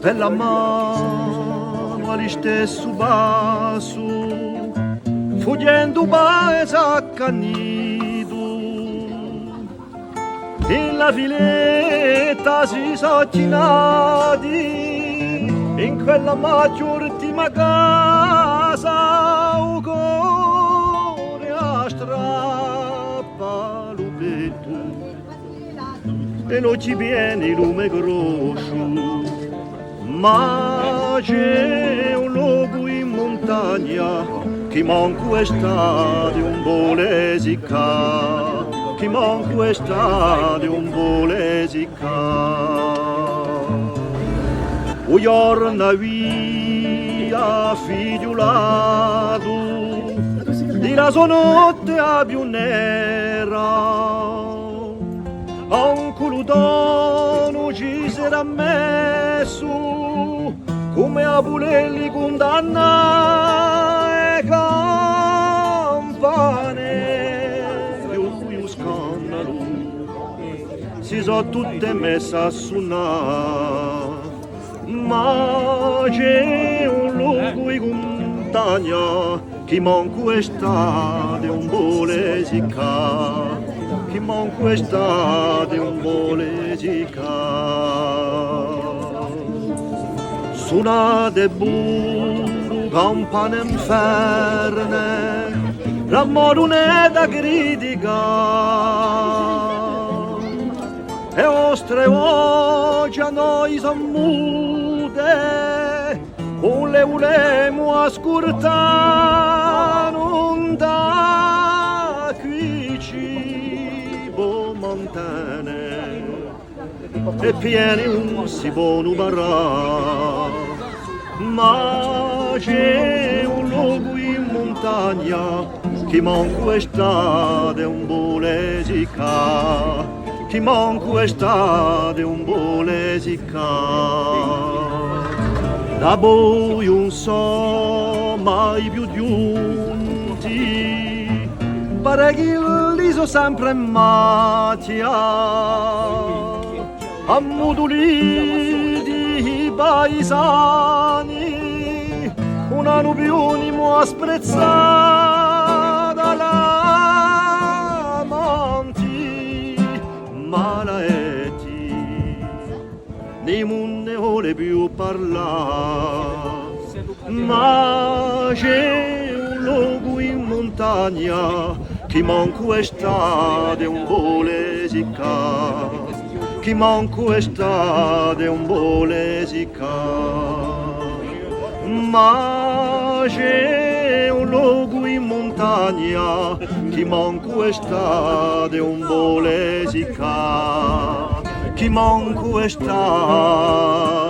Per la mano all'stesso basso, fuggendo paese accanito, in la filetta si sono chinati, in quella macchia ultima casa, un cuore a strappa l'ubetto, e non ci viene il lume grosso, ma c'è un luogo in montagna che manco estate un bolesica, che manco estate un bolesica. O giorno via figliolato di la sua notte a più nera, anche l'utono ci sarà messo come a volerli condannare campane più scandalo si sono tutte messe a suonare, ma c'è un luogo in montagna che manco estate un bolesica, che manco estate un bolesica. Suonate burro, campane inferne, l'amore non è da criticare, e vostre voci a noi sono mute, non le volemo ascoltare, non da qui cibo montane, e pieni un si buono barà, ma c'è un luogo in montagna che manco estate un bolesica, che manco estate un bolesica. Da voi non so mai più giunti, pare che li so sempre macchia, ammutoliti i paesani, una nubione mo sprezzata la manti malaeti, né non ne vuole più parlare, ma c'è un luogo in montagna che manco estate un bolesica, che manco estate un bolesica, ma c'è un luogo in montagna che manco estate un bolesica, che manco estate